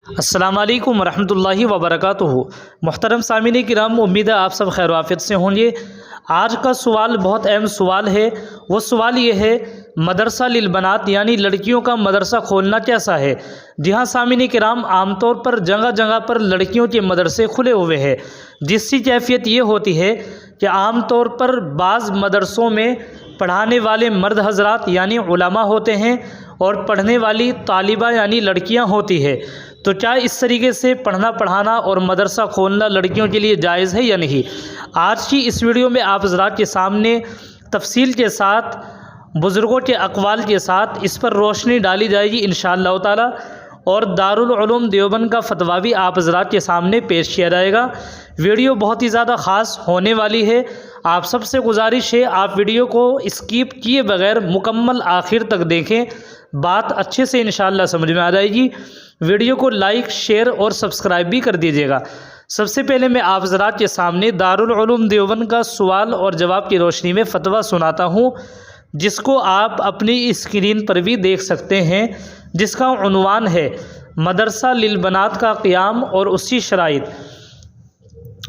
السلام علیکم ورحمۃ اللہ وبرکاتہ۔ محترم سامعین کرام، امید ہے آپ سب خیر و عافیت سے ہوں گے۔ آج کا سوال بہت اہم سوال ہے۔ وہ سوال یہ ہے، مدرسہ للبنات یعنی لڑکیوں کا مدرسہ کھولنا کیسا ہے؟ جی ہاں سامعین کرام، عام طور پر جگہ جگہ پر لڑکیوں کے مدرسے کھلے ہوئے ہیں، جس کی کیفیت یہ ہوتی ہے کہ عام طور پر بعض مدرسوں میں پڑھانے والے مرد حضرات یعنی علماء ہوتے ہیں اور پڑھنے والی طالبہ یعنی لڑکیاں ہوتی ہے۔ تو کیا اس طریقے سے پڑھنا پڑھانا اور مدرسہ کھولنا لڑکیوں کے لیے جائز ہے یا نہیں؟ آج کی اس ویڈیو میں آپ حضرات کے سامنے تفصیل کے ساتھ، بزرگوں کے اقوال کے ساتھ اس پر روشنی ڈالی جائے گی انشاءاللہ تعالی، اور دارالعلوم دیوبند کا فتویٰ بھی آپ حضرات کے سامنے پیش کیا جائے گا۔ ویڈیو بہت ہی زیادہ خاص ہونے والی ہے۔ آپ سب سے گزارش ہے آپ ویڈیو کو اسکیپ کیے بغیر مکمل آخر تک دیکھیں، بات اچھے سے انشاءاللہ سمجھ میں آ جائے گی۔ ویڈیو کو لائک، شیئر اور سبسکرائب بھی کر دیجیے گا۔ سب سے پہلے میں آپ حضرات کے سامنے دارالعلوم دیوبند کا سوال اور جواب کی روشنی میں فتویٰ سناتا ہوں، جس کو آپ اپنی اسکرین پر بھی دیکھ سکتے ہیں، جس کا عنوان ہے مدرسہ للبنات کا قیام اور اس کی شرائط۔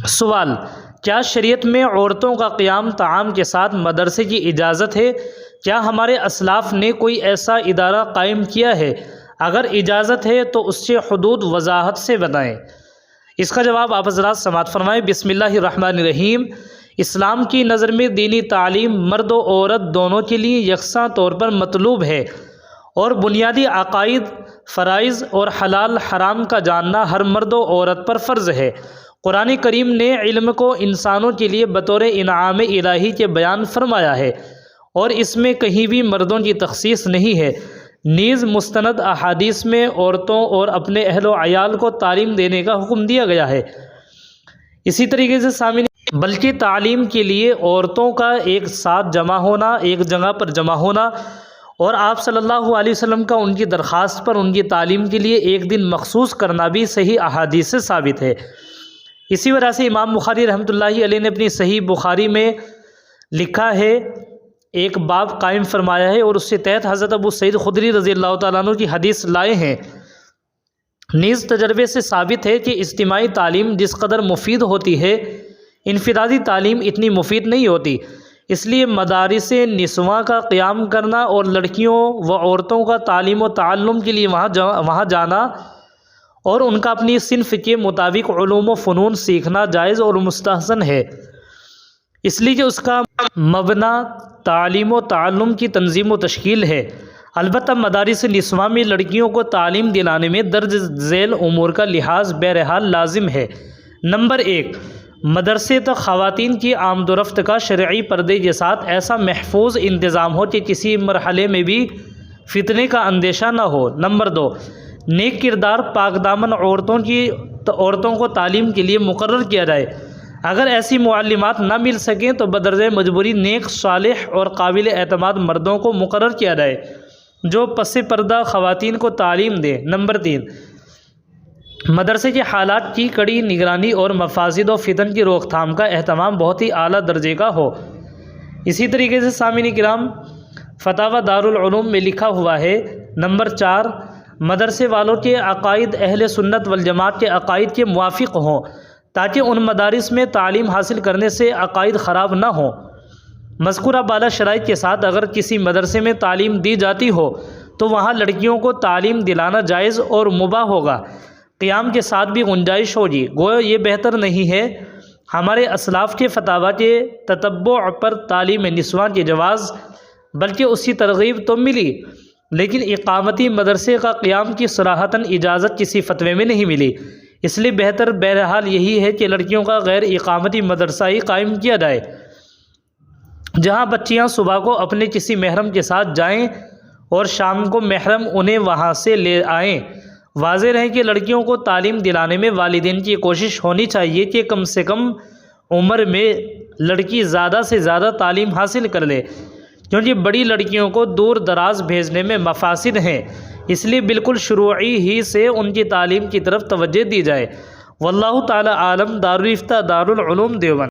سوال: کیا شریعت میں عورتوں کا قیام طعام کے ساتھ مدرسے کی اجازت ہے؟ کیا ہمارے اسلاف نے کوئی ایسا ادارہ قائم کیا ہے؟ اگر اجازت ہے تو اس سے حدود وضاحت سے بتائیں۔ اس کا جواب آپ حضرات سماعت فرمائیں۔ بسم اللہ الرحمن الرحیم۔ اسلام کی نظر میں دینی تعلیم مرد و عورت دونوں کے لیے یکساں طور پر مطلوب ہے، اور بنیادی عقائد، فرائض اور حلال حرام کا جاننا ہر مرد و عورت پر فرض ہے۔ قرآن کریم نے علم کو انسانوں کے لیے بطور انعام الہی کے بیان فرمایا ہے، اور اس میں کہیں بھی مردوں کی تخصیص نہیں ہے۔ نیز مستند احادیث میں عورتوں اور اپنے اہل و عیال کو تعلیم دینے کا حکم دیا گیا ہے۔ اسی طریقے سے سامعین، بلکہ تعلیم کے لیے عورتوں کا ایک ساتھ جمع ہونا، ایک جگہ پر جمع ہونا، اور آپ صلی اللہ علیہ وسلم کا ان کی درخواست پر ان کی تعلیم کے لیے ایک دن مخصوص کرنا بھی صحیح احادیث سے ثابت ہے۔ اسی وجہ سے امام بخاری رحمۃ اللہ علیہ نے اپنی صحیح بخاری میں لکھا ہے، ایک باب قائم فرمایا ہے، اور اس سے تحت حضرت ابو سعید خدری رضی اللہ تعالیٰ عنہ کی حدیث لائے ہیں۔ نیز تجربے سے ثابت ہے کہ اجتماعی تعلیم جس قدر مفید ہوتی ہے، انفرادی تعلیم اتنی مفید نہیں ہوتی۔ اس لیے مدارس نسواں کا قیام کرنا اور لڑکیوں و عورتوں کا تعلیم و تعلم کے لیے وہاں جانا اور ان کا اپنی صنف کے مطابق علوم و فنون سیکھنا جائز اور مستحسن ہے، اس لیے کہ اس کا مبنی تعلیم و تعلم کی تنظیم و تشکیل ہے۔ البتہ مدارس نسواں میں لڑکیوں کو تعلیم دلانے میں درج ذیل امور کا لحاظ بہرحال لازم ہے۔ نمبر 1، مدرسے تک خواتین کی آمد و رفت کا شرعی پردے کے ساتھ ایسا محفوظ انتظام ہو کہ کسی مرحلے میں بھی فتنے کا اندیشہ نہ ہو۔ نمبر 2، نیک کردار پاک دامن عورتوں کو تعلیم کے لیے مقرر کیا جائے۔ اگر ایسی معلمات نہ مل سکیں تو بدرجہ مجبوری نیک، صالح اور قابل اعتماد مردوں کو مقرر کیا جائے جو پس پردہ خواتین کو تعلیم دیں۔ نمبر 3، مدرسے کے حالات کی کڑی نگرانی اور مفاسد و فتن کی روک تھام کا اہتمام بہت ہی اعلیٰ درجے کا ہو۔ اسی طریقے سے سامعین کرام، فتاوی دارالعلوم میں لکھا ہوا ہے۔ نمبر 4، مدرسے والوں کے عقائد اہل سنت والجماعت کے عقائد کے موافق ہوں، تاکہ ان مدارس میں تعلیم حاصل کرنے سے عقائد خراب نہ ہوں۔ مذکورہ بالا شرائط کے ساتھ اگر کسی مدرسے میں تعلیم دی جاتی ہو تو وہاں لڑکیوں کو تعلیم دلانا جائز اور مباح ہوگا، قیام کے ساتھ بھی گنجائش ہوگی۔ گویا یہ بہتر نہیں ہے۔ ہمارے اسلاف کے فتاوی کے تتبع پر تعلیم نسواں کے جواز، بلکہ اس کی ترغیب تو ملی، لیکن اقامتی مدرسے کا قیام کی صراحتاً اجازت کسی فتوے میں نہیں ملی۔ اس لیے بہتر بہرحال یہی ہے کہ لڑکیوں کا غیر اقامتی مدرسہ ہی قائم کیا جائے، جہاں بچیاں صبح کو اپنے کسی محرم کے ساتھ جائیں اور شام کو محرم انہیں وہاں سے لے آئیں۔ واضح رہے کہ لڑکیوں کو تعلیم دلانے میں والدین کی کوشش ہونی چاہیے کہ کم سے کم عمر میں لڑکی زیادہ سے زیادہ تعلیم حاصل کر لے، کیونکہ بڑی لڑکیوں کو دور دراز بھیجنے میں مفاسد ہیں۔ اس لیے بالکل شروعی ہی سے ان کی تعلیم کی طرف توجہ دی جائے۔ واللہ تعالی عالم۔ دارالفتہ دارالعلوم دیوبند۔